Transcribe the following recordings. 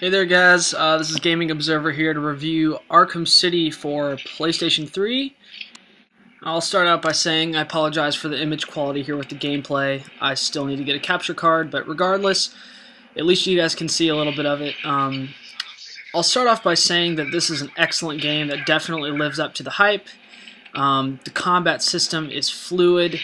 Hey there guys, this is Gaming Observer here to review Arkham City for PlayStation 3. I'll start out by saying I apologize for the image quality here with the gameplay. I still need to get a capture card, but regardless, at least you guys can see a little bit of it. I'll start off by saying that this is an excellent game that definitely lives up to the hype. The combat system is fluid.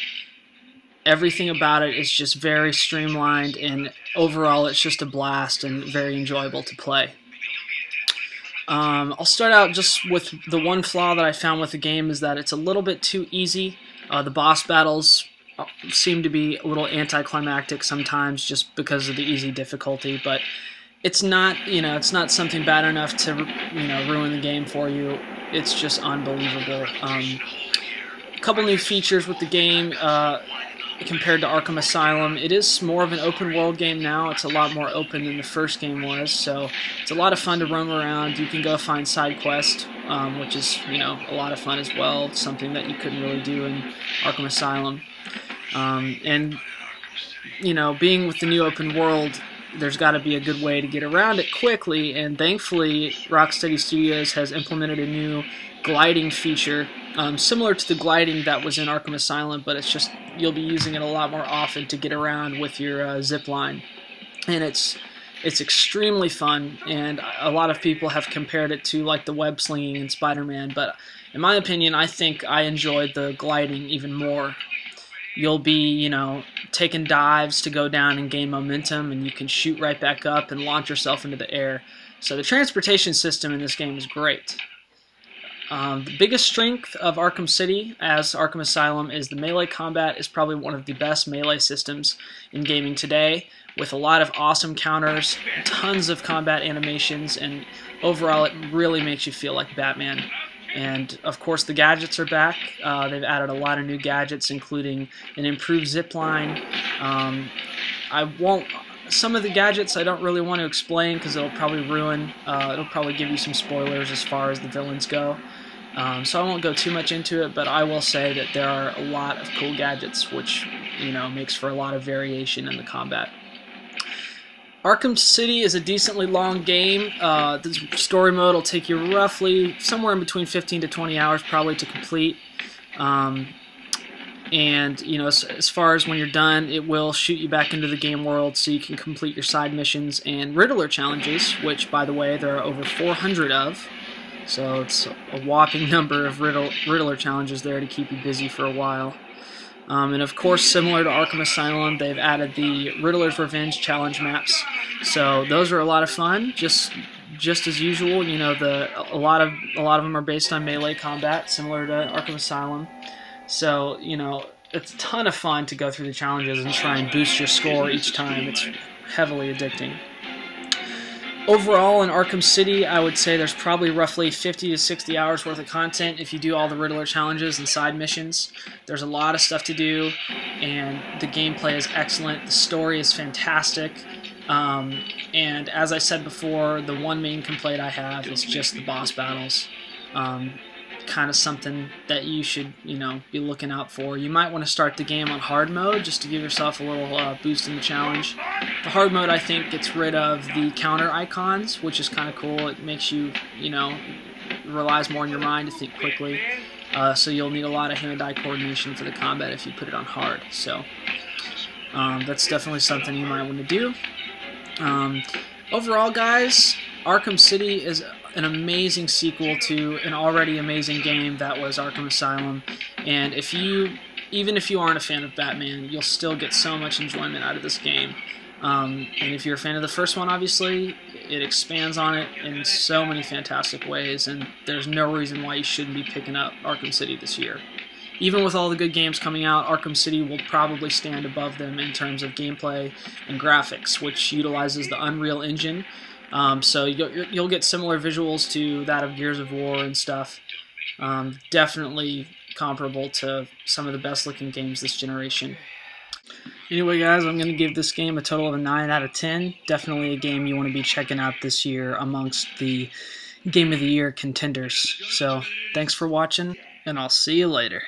Everything about it is just very streamlined, and overall it's just a blast and very enjoyable to play. I'll start out just with the one flaw that I found with the game is that it's a little bit too easy. The boss battles seem to be a little anticlimactic sometimes just because of the easy difficulty, but it's not, it's not something bad enough to, ruin the game for you. It's just unbelievable. A couple new features with the game. Compared to Arkham Asylum, it is more of an open world game now. It's a lot more open than the first game was, so it's a lot of fun to roam around. You can go find side quests, which is a lot of fun as well. It's something that you couldn't really do in Arkham Asylum. And being with the new open world, there's got to be a good way to get around it quickly, and thankfully Rocksteady Studios has implemented a new gliding feature, similar to the gliding that was in Arkham Asylum, but it's just you'll be using it a lot more often to get around with your zip line, and it's extremely fun. And a lot of people have compared it to like the web slinging in Spider-Man, but in my opinion, I think I enjoyed the gliding even more. You'll be, taking dives to go down and gain momentum, and you can shoot right back up and launch yourself into the air. So the transportation system in this game is great. The biggest strength of Arkham City as Arkham Asylum is the melee combat is probably one of the best melee systems in gaming today, with a lot of awesome counters, tons of combat animations, and overall it really makes you feel like Batman. And of course the gadgets are back. They've added a lot of new gadgets, including an improved zipline. Some of the gadgets I don't really want to explain because it'll probably it'll probably give you some spoilers as far as the villains go. So I won't go too much into it, but I will say that there are a lot of cool gadgets, which makes for a lot of variation in the combat. Arkham City is a decently long game. The story mode will take you roughly somewhere in between 15 to 20 hours probably to complete. And as far as when you're done, it will shoot you back into the game world so you can complete your side missions and Riddler challenges, which, by the way, there are over 400 of. So it's a whopping number of Riddler challenges there to keep you busy for a while. And of course, similar to Arkham Asylum, they've added the Riddler's Revenge challenge maps. So those are a lot of fun. Just as usual, a lot of them are based on melee combat, similar to Arkham Asylum. So it's a ton of fun to go through the challenges and try and boost your score each time. It's heavily addicting. Overall, in Arkham City, I would say there's probably roughly 50 to 60 hours worth of content if you do all the Riddler challenges and side missions. There's a lot of stuff to do, and the gameplay is excellent. The story is fantastic. And as I said before, the one main complaint I have is just the boss battles. Kind of something that you should, be looking out for. You might want to start the game on hard mode just to give yourself a little boost in the challenge. The hard mode, I think, gets rid of the counter icons, which is kind of cool. It makes you, relies more on your mind to think quickly. So you'll need a lot of hand-eye coordination for the combat if you put it on hard. So that's definitely something you might want to do. Overall, guys, Arkham City is an amazing sequel to an already amazing game that was Arkham Asylum, and even if you aren't a fan of Batman, you'll still get so much enjoyment out of this game. And if you're a fan of the first one, obviously, it expands on it in so many fantastic ways, and there's no reason why you shouldn't be picking up Arkham City this year. Even with all the good games coming out, Arkham City will probably stand above them in terms of gameplay and graphics, which utilizes the Unreal Engine. So you'll get similar visuals to that of Gears of War and stuff. Definitely comparable to some of the best looking games this generation. Anyway guys, I'm going to give this game a total of a 9 out of 10. Definitely a game you want to be checking out this year amongst the Game of the Year contenders. So thanks for watching, and I'll see you later.